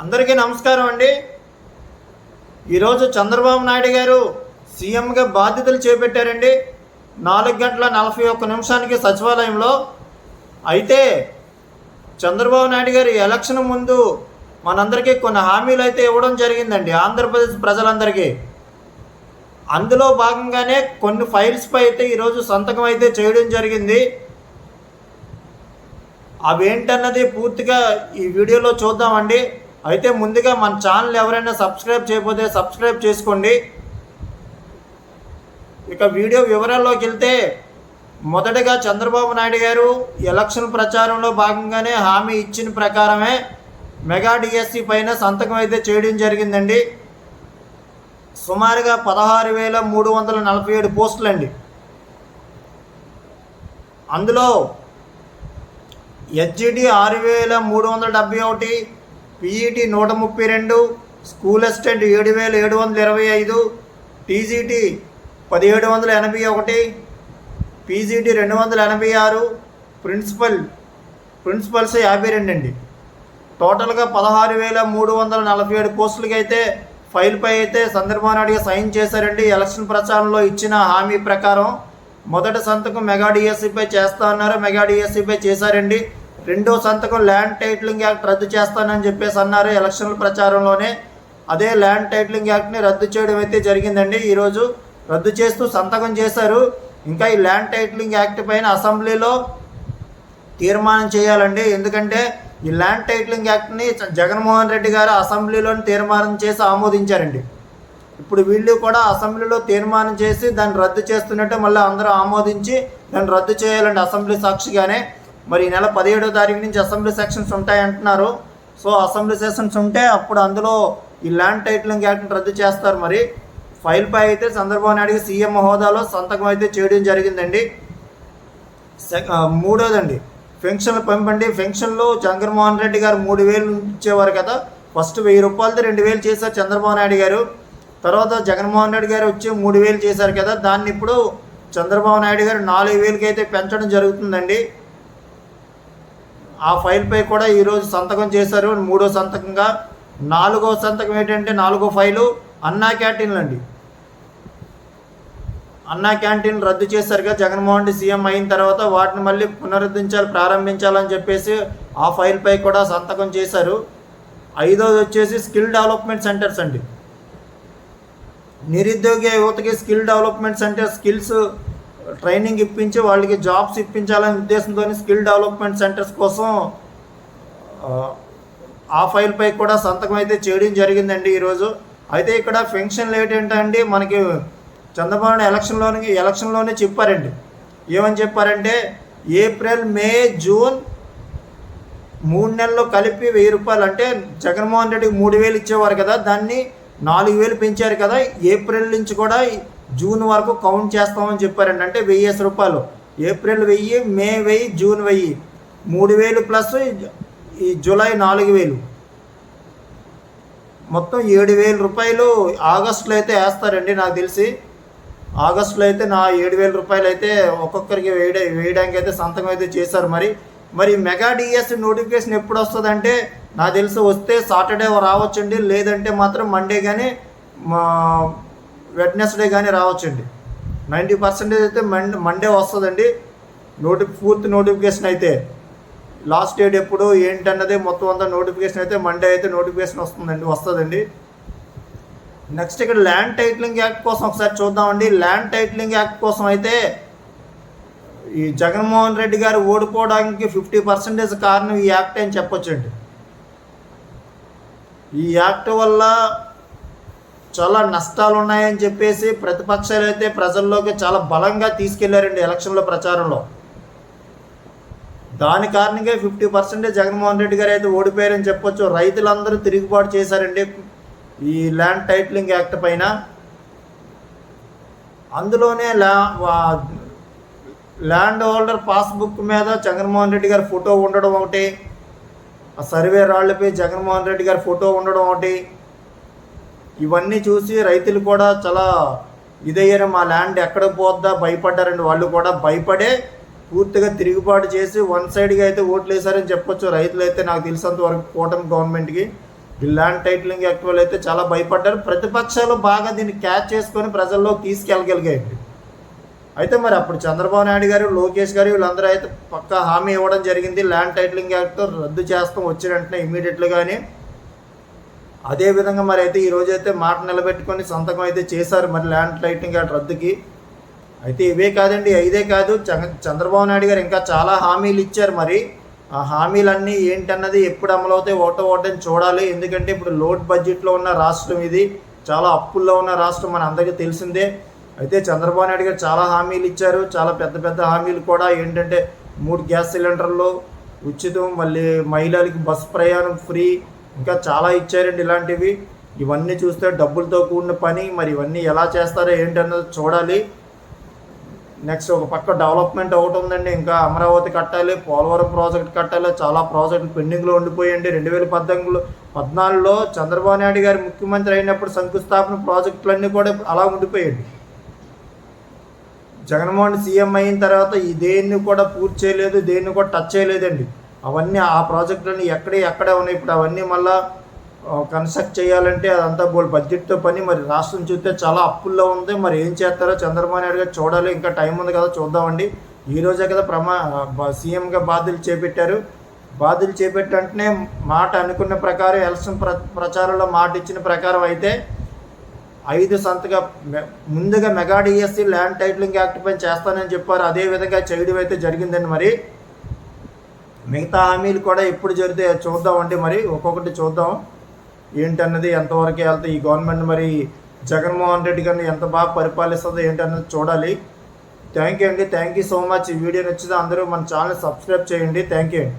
అందరికీ నమస్కారం అండి. ఈరోజు చంద్రబాబు నాయుడు గారు సీఎంగా బాధ్యతలు చేపట్టారండి. 4:41 సచివాలయంలో. అయితే చంద్రబాబు నాయుడు గారు ఎలక్షన్ ముందు మనందరికీ కొన్ని హామీలు అయితే ఇవ్వడం జరిగిందండి, ఆంధ్రప్రదేశ్ ప్రజలందరికీ. అందులో భాగంగానే కొన్ని ఫైల్స్పై అయితే ఈరోజు సంతకం అయితే చేయడం జరిగింది. అవేంటన్నది పూర్తిగా ఈ వీడియోలో చూద్దామండి. అయితే ముందుగా మన ఛానల్ ఎవరైనా సబ్స్క్రైబ్ చేయకపోతే సబ్స్క్రైబ్ చేసుకోండి. ఇక వీడియో వివరాల్లోకి వెళ్తే, మొదటగా చంద్రబాబు నాయుడు గారు ఎలక్షన్ ప్రచారంలో భాగంగానే హామీ ఇచ్చిన ప్రకారమే మెగా డిఎస్సి పైన సంతకం అయితే చేయడం జరిగిందండి. సుమారుగా 16,347 పోస్టులు అండి. అందులో HGT 6,371, PET 132, school assistant 7,725, TGT 1,781, PGT 286, principals 52 అండి. టోటల్గా 16,347 పోస్టులకి అయితే ఫైల్పై అయితే చంద్రబాబు నాయుడు సైన్ చేశారండి. ఎలక్షన్ ప్రచారంలో ఇచ్చిన హామీ ప్రకారం మొదటి సంతకం మెగా డిఎస్సిపై చేస్తా అన్నారు, మెగా డిఎస్సిపై చేశారండి. రెండో సంతకం ల్యాండ్ టైటిలింగ్ యాక్ట్ రద్దు చేస్తానని చెప్పేసి అన్నారు ఎలక్షన్ల ప్రచారంలోనే. అదే ల్యాండ్ టైటిలింగ్ యాక్ట్ని రద్దు చేయడం అయితే జరిగిందండి. ఈరోజు రద్దు చేస్తూ సంతకం చేశారు. ఇంకా ఈ ల్యాండ్ టైటిలింగ్ యాక్ట్ పైన అసెంబ్లీలో తీర్మానం చేయాలండి. ఎందుకంటే ఈ ల్యాండ్ టైటిలింగ్ యాక్ట్ని జగన్మోహన్ రెడ్డి గారు అసెంబ్లీలోని తీర్మానం చేసి ఆమోదించారండి. ఇప్పుడు వీళ్ళు కూడా అసెంబ్లీలో తీర్మానం చేసి దాన్ని రద్దు చేస్తున్నట్టు మళ్ళీ అందరూ ఆమోదించి దాన్ని రద్దు చేయాలండి అసెంబ్లీ సాక్షిగానే. మరి ఈ నెల 17వ తారీఖు నుంచి అసెంబ్లీ సెషన్స్ ఉంటాయంటున్నారు. సో అసెంబ్లీ సెషన్స్ ఉంటే అప్పుడు అందులో ఈ ల్యాండ్ టైటిలింగ్ యాక్ట్ని రద్దు చేస్తారు. మరి ఫైల్పై అయితే చంద్రబాబు నాయుడు సీఎం హోదాలో సంతకం అయితే చేయడం జరిగిందండి. మూడోదండి, పెన్షన్లు పంపండి. పెన్షన్లు జగన్మోహన్ రెడ్డి గారు 3,000 ఇచ్చేవారు కదా. ఫస్ట్ 1,000 రూపాయలతో 2,000 చేశారు చంద్రబాబు నాయుడు గారు. తర్వాత జగన్మోహన్ రెడ్డి గారు వచ్చి 3,000 చేశారు కదా. దాన్ని ఇప్పుడు చంద్రబాబు నాయుడు గారు 4,000కి అయితే పెంచడం జరుగుతుందండి. ఆ ఫైల్పై కూడా ఈరోజు సంతకం చేశారు. మూడో సంతకంగా. నాలుగో సంతకం ఏంటంటే, నాలుగో ఫైలు అన్నా క్యాంటీన్లు అండి. అన్నా క్యాంటీన్లు రద్దు చేశారు కదా జగన్మోహన్ రెడ్డి సీఎం అయిన తర్వాత. వాటిని మళ్ళీ ప్రారంభించాలని చెప్పేసి ఆ ఫైల్పై కూడా సంతకం చేశారు. ఐదోది వచ్చేసి స్కిల్ డెవలప్మెంట్ సెంటర్స్ అండి. నిరుద్యోగ యువతకి skill development centre, skills training ఇప్పించి వాళ్ళకి జాబ్స్ ఇప్పించాలనే ఉద్దేశంతో స్కిల్ డెవలప్మెంట్ సెంటర్స్ కోసం ఆ ఫైల్పై కూడా సంతకం అయితే చేయడం జరిగిందండి ఈరోజు. అయితే ఇక్కడ పెన్షన్లు ఏంటంటే, మనకి చంద్రబాబు ఎలక్షన్లోనే చెప్పారండి. ఏమని చెప్పారంటే, ఏప్రిల్, మే, జూన్ 3 నెలలు కలిపి 1,000 రూపాయలు. అంటే జగన్మోహన్ రెడ్డికి 3,000 ఇచ్చేవారు కదా, దాన్ని 4,000 పెంచారు కదా. ఏప్రిల్ నుంచి కూడా జూన్ వరకు కౌంట్ చేస్తామని చెప్పారండి. అంటే 1,000 రూపాయలు. ఏప్రిల్ 1,000, మే 1,000, జూన్ 1,000, 3,000 ప్లస్ ఈ జూలై 4,000, మొత్తం 7,000 రూపాయలు ఆగస్టులో అయితే వేస్తారండి. నాకు తెలిసి ఆగస్టులో అయితే 7,000 రూపాయలు అయితే ఒక్కొక్కరికి వేయడానికి అయితే సంతకం అయితే చేశారు. మరి మెగా డిఎస్సి నోటిఫికేషన్ ఎప్పుడు వస్తుందంటే, నాకు తెలిసి వస్తే సాటర్డే రావచ్చండి, లేదంటే మాత్రం మండే కానీ వెడ్నెస్డే కానీ రావచ్చండి. 90% అయితే మండే వస్తుందండి పూర్తి నోటిఫికేషన్ అయితే. లాస్ట్ డేట్ ఎప్పుడు ఏంటన్నది మొత్తం అంతా నోటిఫికేషన్ అయితే మండే అయితే నోటిఫికేషన్ వస్తుందండి. నెక్స్ట్ ఇక్కడ ల్యాండ్ టైటిలింగ్ యాక్ట్ కోసం ఒకసారి చూద్దామండి. ల్యాండ్ టైటిలింగ్ యాక్ట్ కోసం అయితే ఈ జగన్మోహన్ రెడ్డి గారు ఓడిపోవడానికి 50% కారణం ఈ యాక్ట్ అని చెప్పొచ్చండి. ఈ యాక్ట్ వల్ల చాలా నష్టాలు ఉన్నాయని చెప్పేసి ప్రతిపక్షాలు అయితే ప్రజల్లోకి చాలా బలంగా తీసుకెళ్లారండి ఎలక్షన్ల ప్రచారంలో. దాని కారణంగా 50% జగన్మోహన్ రెడ్డి గారు అయితే ఓడిపోయారని చెప్పొచ్చు. రైతులందరూ తిరుగుబాటు చేశారండి ఈ ల్యాండ్ టైటిలింగ్ యాక్ట్ పైన. అందులోనే ల్యాండ్ హోల్డర్ పాస్బుక్ మీద జగన్మోహన్ రెడ్డి గారి ఫోటో ఉండడం ఒకటి, ఆ సర్వే రాళ్లపై జగన్మోహన్ రెడ్డి గారి ఫోటో ఉండడం ఒకటి. ఇవన్నీ చూసి రైతులు కూడా చాలా ఇదయ్యారు. మా ల్యాండ్ ఎక్కడ పోద్దా భయపడ్డారండి. వాళ్ళు కూడా భయపడే పూర్తిగా తిరుగుబాటు చేసి వన్ సైడ్గా అయితే ఓట్లు వేశారని చెప్పొచ్చు రైతులు అయితే. నాకు తెలిసినంత వరకు కూటమి గవర్నమెంట్కి ఈ ల్యాండ్ టైటిలింగ్ యాక్ట్ వల్ల అయితే చాలా భయపడ్డారు. ప్రతిపక్షాలు బాగా దీన్ని క్యాచ్ చేసుకొని ప్రజల్లో తీసుకెళ్ళగలిగాయండి. అయితే మరి అప్పుడు చంద్రబాబు నాయుడు గారు, లోకేష్ గారు వీళ్ళందరూ అయితే పక్కా హామీ ఇవ్వడం జరిగింది. ల్యాండ్ టైటిలింగ్ యాక్ట్ రద్దు చేస్తాం వచ్చిన వెంటనే ఇమీడియట్లుగానే. అదేవిధంగా మరి అయితే ఈరోజు అయితే మాట నిలబెట్టుకొని సంతకం అయితే చేశారు మరి ల్యాండ్ టైటిలింగ్ యాక్ట్ రద్దుకి. అయితే ఇవే కాదండి, ఇదే కాదు, చంద్రబాబు నాయుడు గారు ఇంకా చాలా హామీలు ఇచ్చారు. మరి ఆ హామీలన్నీ ఏంటన్నది ఎప్పుడు అమలవుతాయి ఓటని చూడాలి. ఎందుకంటే ఇప్పుడు లోడ్ బడ్జెట్లో ఉన్న రాష్ట్రం ఇది, చాలా అప్పుల్లో ఉన్న రాష్ట్రం మన అందరికీ తెలిసిందే. అయితే చంద్రబాబు నాయుడు గారు చాలా హామీలు ఇచ్చారు. చాలా పెద్ద పెద్ద హామీలు కూడా ఏంటంటే 3 గ్యాస్ సిలిండర్లు ఉచితం, మళ్ళీ మహిళలకి బస్ ప్రయాణం ఫ్రీ, ఇంకా చాలా ఇచ్చారండి ఇలాంటివి. ఇవన్నీ చూస్తే డబ్బులతో కూడిన పని. మరి ఇవన్నీ ఎలా చేస్తారో ఏంటన్నది చూడాలి. నెక్స్ట్ ఒక పక్క డెవలప్మెంట్ ఒకటి ఉందండి, ఇంకా అమరావతి కట్టాలి, పోలవరం ప్రాజెక్ట్ కట్టాలి, చాలా ప్రాజెక్టులు పెండింగ్లో ఉండిపోయండి. 2014లో చంద్రబాబు నాయుడు గారు ముఖ్యమంత్రి అయినప్పుడు శంకుస్థాపన ప్రాజెక్టులన్నీ కూడా అలా ఉండిపోయాయండి. జగన్మోహన్ సీఎం అయిన తర్వాత దేన్ని కూడా పూర్తి చేయలేదు, దేన్ని కూడా టచ్ చేయలేదండి. అవన్నీ ఆ ప్రాజెక్టులన్నీ ఎక్కడే ఉన్నాయి. ఇప్పుడు అవన్నీ మళ్ళీ కన్స్ట్రక్ట్ చేయాలంటే అదంతా బడ్జెట్తో పని. మరి రాష్ట్రం చూస్తే చాలా అప్పుల్లో ఉంది. మరి ఏం చేస్తారో చంద్రబాబు నాయుడు గారు చూడాలి. ఇంకా టైం ఉంది కదా, చూద్దామండి. ఈరోజే కదా సీఎంగా బాధ్యతలు చేపట్టారు. బాధ్యతలు చేపట్టంటనే మాట అనుకున్న ప్రకారం ఎలక్షన్ ప్రచారంలో మాట ఇచ్చిన ప్రకారం అయితే 5 సంతగా ముందుగా mega DSC land titling act పైన చేస్తానని చెప్పారు. అదేవిధంగా చేయడం అయితే జరిగిందండి. మరి మిగతా హామీలు కూడా ఎప్పుడు జరుగుతాయో చూద్దామండి. మరి ఒక్కొక్కటి చూద్దాం ఏంటన్నది, ఎంతవరకు వెళ్తే ఈ గవర్నమెంట్ మరి జగన్మోహన్ రెడ్డి గారిని ఎంత బాగా పరిపాలిస్తుందో ఏంటన్నది చూడాలి. థ్యాంక్ యూ అండి, థ్యాంక్ యూ సో మచ్. ఈ వీడియో నచ్చితే అందరూ మన ఛానల్ సబ్స్క్రైబ్ చేయండి. థ్యాంక్ యూ అండి.